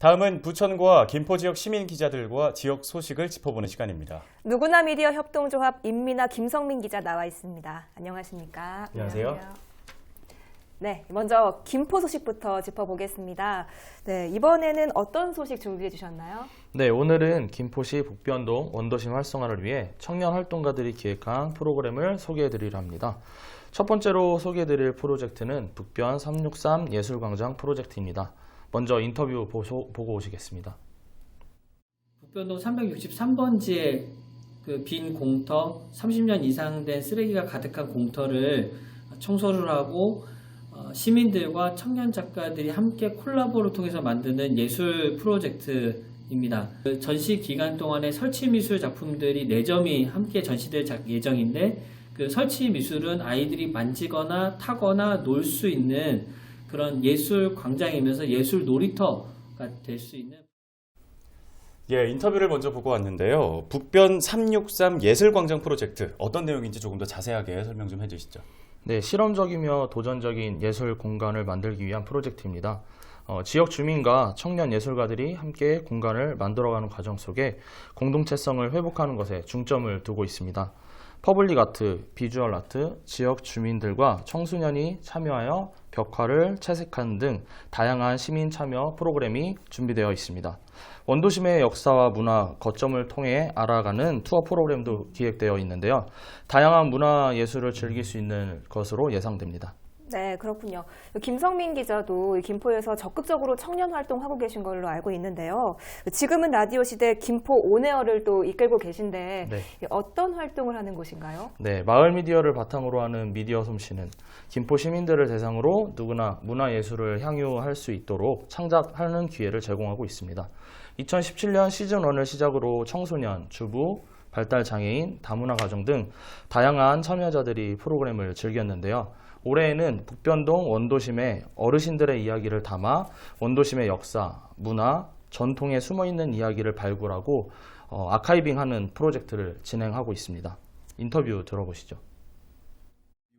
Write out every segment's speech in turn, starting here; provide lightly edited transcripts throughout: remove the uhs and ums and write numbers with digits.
다음은 부천과 김포 지역 시민 기자들과 지역 소식을 짚어보는 시간입니다. 누구나 미디어 협동조합 임민아 김성민 기자 나와 있습니다. 안녕하십니까? 안녕하세요. 네, 먼저 김포 소식부터 짚어보겠습니다. 네, 이번에는 어떤 소식 준비해 주셨나요? 네, 오늘은 김포시 북변동 원도심 활성화를 위해 청년 활동가들이 기획한 프로그램을 소개해드리려 합니다. 첫 번째로 소개해드릴 프로젝트는 북변 363 예술광장 프로젝트입니다. 먼저 인터뷰 보고 오시겠습니다. 북변동 363번지의 그 빈 공터, 30년 이상 된 쓰레기가 가득한 공터를 청소를 하고 시민들과 청년 작가들이 함께 콜라보를 통해서 만드는 예술 프로젝트입니다. 그 전시 기간 동안에 설치 미술 작품들이 4점이 함께 전시될 예정인데, 그 설치 미술은 아이들이 만지거나 타거나 놀 수 있는 그런 예술 광장이면서 예술 놀이터가 될 수 있는. 예, 인터뷰를 먼저 보고 왔는데요. 북변 363 예술광장 프로젝트 어떤 내용인지 조금 더 자세하게 설명 좀 해주시죠. 네, 실험적이며 도전적인 예술 공간을 만들기 위한 프로젝트입니다. 지역 주민과 청년 예술가들이 함께 공간을 만들어가는 과정 속에 공동체성을 회복하는 것에 중점을 두고 있습니다. 퍼블릭 아트, 비주얼 아트, 지역 주민들과 청소년이 참여하여 벽화를 채색하는 등 다양한 시민 참여 프로그램이 준비되어 있습니다. 원도심의 역사와 문화 거점을 통해 알아가는 투어 프로그램도 기획되어 있는데요. 다양한 문화 예술을 즐길 수 있는 것으로 예상됩니다. 네, 그렇군요. 김성민 기자도 김포에서 적극적으로 청년 활동하고 계신 걸로 알고 있는데요. 지금은 라디오 시대 김포 온에어를 또 이끌고 계신데 네. 어떤 활동을 하는 곳인가요? 네, 마을 미디어를 바탕으로 하는 미디어 솜씨는 김포 시민들을 대상으로 누구나 문화예술을 향유할 수 있도록 창작하는 기회를 제공하고 있습니다. 2017년 시즌1을 시작으로 청소년, 주부, 발달장애인, 다문화 가정 등 다양한 참여자들이 프로그램을 즐겼는데요. 올해에는 북변동 원도심의 어르신들의 이야기를 담아 원도심의 역사, 문화, 전통에 숨어있는 이야기를 발굴하고 아카이빙하는 프로젝트를 진행하고 있습니다. 인터뷰 들어보시죠.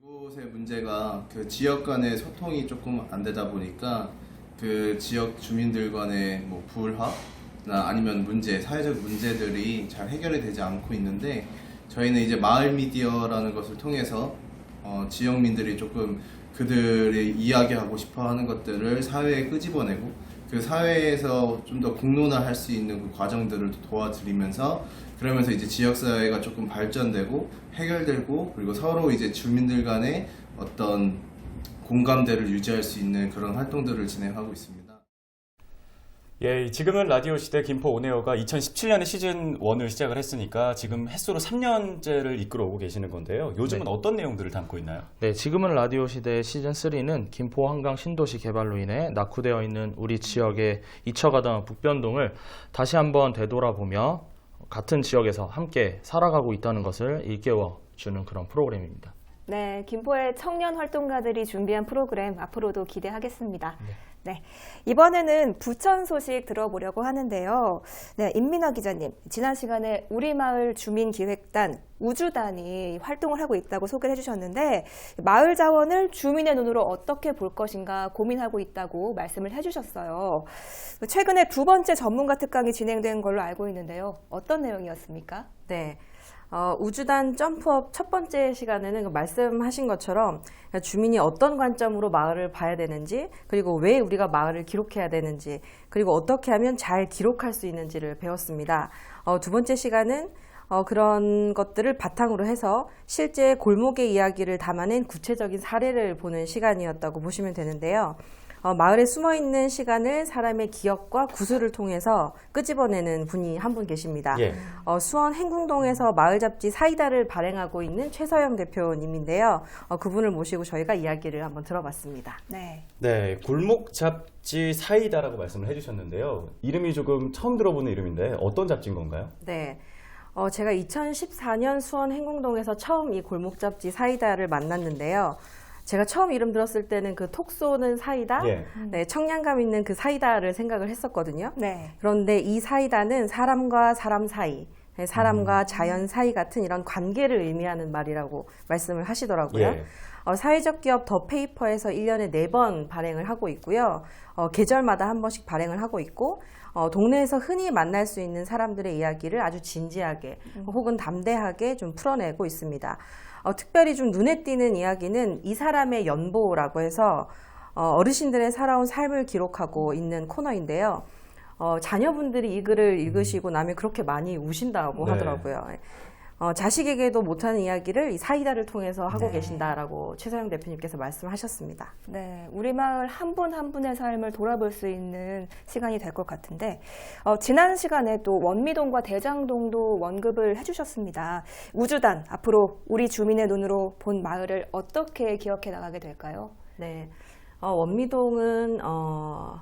이곳의 문제가 그 지역 간의 소통이 조금 안 되다 보니까 그 지역 주민들 간의 뭐 불화나 아니면 문제, 사회적 문제들이 잘 해결이 되지 않고 있는데, 저희는 이제 마을 미디어라는 것을 통해서 지역민들이 조금 그들이 이야기하고 싶어 하는 것들을 사회에 끄집어내고 그 사회에서 좀 더 공론화할 수 있는 그 과정들을 도와드리면서, 그러면서 이제 지역사회가 조금 발전되고 해결되고, 그리고 서로 이제 주민들 간의 어떤 공감대를 유지할 수 있는 그런 활동들을 진행하고 있습니다. 예, 지금은 라디오 시대 김포 온에어가 2017년에 시즌 1을 시작을 했으니까 지금 햇수로 3년째를 이끌어 오고 계시는 건데요. 요즘은 네. 어떤 내용들을 담고 있나요? 네, 지금은 라디오 시대 시즌 3는 김포 한강 신도시 개발로 인해 낙후되어 있는 우리 지역에 잊혀가던 북변동을 다시 한번 되돌아보며 같은 지역에서 함께 살아가고 있다는 것을 일깨워 주는 그런 프로그램입니다. 네, 김포의 청년 활동가들이 준비한 프로그램 앞으로도 기대하겠습니다. 네, 이번에는 부천 소식 들어보려고 하는데요. 네, 임민아 기자님, 지난 시간에 우리마을 주민기획단 우주단이 활동을 하고 있다고 소개를 해주셨는데, 마을 자원을 주민의 눈으로 어떻게 볼 것인가 고민하고 있다고 말씀을 해주셨어요. 최근에 2번째 전문가 특강이 진행된 걸로 알고 있는데요. 어떤 내용이었습니까? 네. 우주단 점프업 첫 번째 시간에는 말씀하신 것처럼 주민이 어떤 관점으로 마을을 봐야 되는지, 그리고 왜 우리가 마을을 기록해야 되는지, 그리고 어떻게 하면 잘 기록할 수 있는지를 배웠습니다. 두 번째 시간은 그런 것들을 바탕으로 해서 실제 골목의 이야기를 담아낸 구체적인 사례를 보는 시간이었다고 보시면 되는데요. 마을에 숨어있는 시간을 사람의 기억과 구술을 통해서 끄집어내는 분이 한 분 계십니다. 예. 수원 행궁동에서 마을 잡지 사이다를 발행하고 있는 최서영 대표님인데요. 그분을 모시고 저희가 이야기를 한번 들어봤습니다. 네. 네, 골목 잡지 사이다라고 말씀을 해주셨는데요. 이름이 조금 처음 들어보는 이름인데 어떤 잡지인 건가요? 네. 제가 2014년 수원 행궁동에서 처음 이 골목 잡지 사이다를 만났는데요. 제가 처음 이름 들었을 때는 그 톡 쏘는 사이다, 예. 네, 청량감 있는 그 사이다를 생각을 했었거든요. 네. 그런데 이 사이다는 사람과 사람 사이, 사람과 자연 사이 같은 이런 관계를 의미하는 말이라고 말씀을 하시더라고요. 예. 사회적 기업 더 페이퍼에서 1년에 4번 발행을 하고 있고요. 계절마다 한 번씩 발행을 하고 있고 동네에서 흔히 만날 수 있는 사람들의 이야기를 아주 진지하게 혹은 담대하게 좀 풀어내고 있습니다. 특별히 좀 눈에 띄는 이야기는 이 사람의 연보라고 해서 어르신들의 살아온 삶을 기록하고 있는 코너인데요. 자녀분들이 이 글을 읽으시고 나면 그렇게 많이 우신다고 네. 하더라고요. 자식에게도 못하는 이야기를 이 사이다를 통해서 하고 네. 계신다라고 최서영 대표님께서 말씀하셨습니다. 네, 우리 마을 한 분 한 분의 삶을 돌아볼 수 있는 시간이 될 것 같은데 지난 시간에 또 원미동과 대장동도 언급을 해주셨습니다. 우주단, 앞으로 우리 주민의 눈으로 본 마을을 어떻게 기억해 나가게 될까요? 네, 원미동은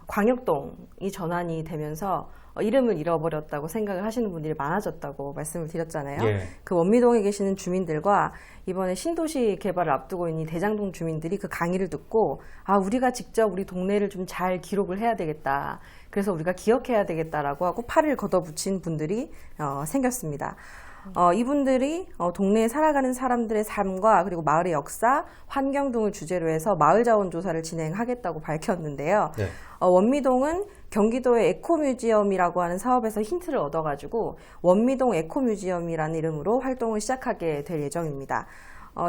광역동이 전환이 되면서 이름을 잃어버렸다고 생각을 하시는 분들이 많아졌다고 말씀을 드렸잖아요. 예. 그 원미동에 계시는 주민들과 이번에 신도시 개발을 앞두고 있는 대장동 주민들이 그 강의를 듣고 우리가 직접 우리 동네를 좀 잘 기록을 해야 되겠다. 그래서 우리가 기억해야 되겠다라고 하고 팔을 걷어붙인 분들이 생겼습니다. 이분들이 동네에 살아가는 사람들의 삶과 그리고 마을의 역사, 환경 등을 주제로 해서 마을 자원 조사를 진행하겠다고 밝혔는데요. 네. 원미동은 경기도의 에코뮤지엄이라고 하는 사업에서 힌트를 얻어가지고 원미동 에코뮤지엄이라는 이름으로 활동을 시작하게 될 예정입니다.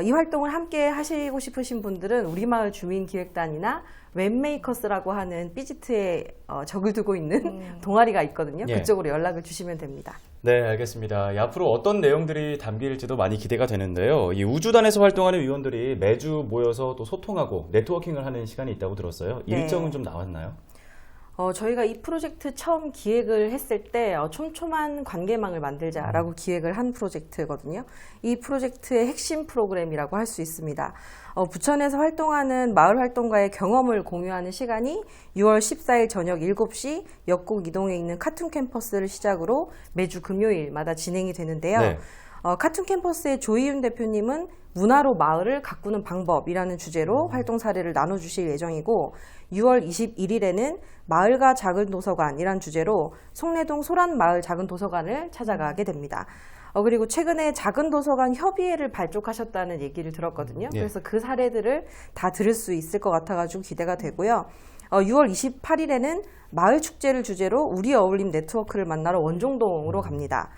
이 활동을 함께 하시고 싶으신 분들은 우리마을 주민기획단이나 웹메이커스라고 하는 삐지트에 적을 두고 있는 동아리가 있거든요. 예. 그쪽으로 연락을 주시면 됩니다. 네, 알겠습니다. 앞으로 어떤 내용들이 담길지도 많이 기대가 되는데요. 이 우주단에서 활동하는 위원들이 매주 모여서 또 소통하고 네트워킹을 하는 시간이 있다고 들었어요. 네. 일정은 좀 나왔나요? 저희가 이 프로젝트 처음 기획을 했을 때 촘촘한 관계망을 만들자라고 기획을 한 프로젝트거든요. 이 프로젝트의 핵심 프로그램이라고 할 수 있습니다. 부천에서 활동하는 마을 활동가의 경험을 공유하는 시간이 6월 14일 저녁 7시 역곡 이동에 있는 카툰 캠퍼스를 시작으로 매주 금요일마다 진행이 되는데요. 네. 카툰 캠퍼스의 조희윤 대표님은 문화로 마을을 가꾸는 방법이라는 주제로 활동 사례를 나눠주실 예정이고 6월 21일에는 마을과 작은 도서관이라는 주제로 송내동 소란마을 작은 도서관을 찾아가게 됩니다. 그리고 최근에 작은 도서관 협의회를 발족하셨다는 얘기를 들었거든요. 예. 그래서 그 사례들을 다 들을 수 있을 것 같아가지고 기대가 되고요. 6월 28일에는 마을 축제를 주제로 우리 어울림 네트워크를 만나러 원종동으로 갑니다.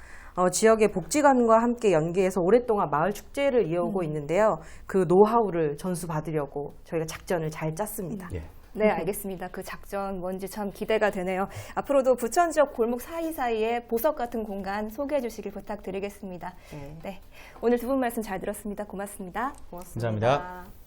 지역의 복지관과 함께 연계해서 오랫동안 마을 축제를 이어오고 있는데요. 그 노하우를 전수받으려고 저희가 작전을 잘 짰습니다. 예. 네, 알겠습니다. 그 작전 뭔지 참 기대가 되네요. 앞으로도 부천 지역 골목 사이사이에 보석 같은 공간 소개해 주시길 부탁드리겠습니다. 네, 오늘 두 분 말씀 잘 들었습니다. 고맙습니다. 고맙습니다. 감사합니다.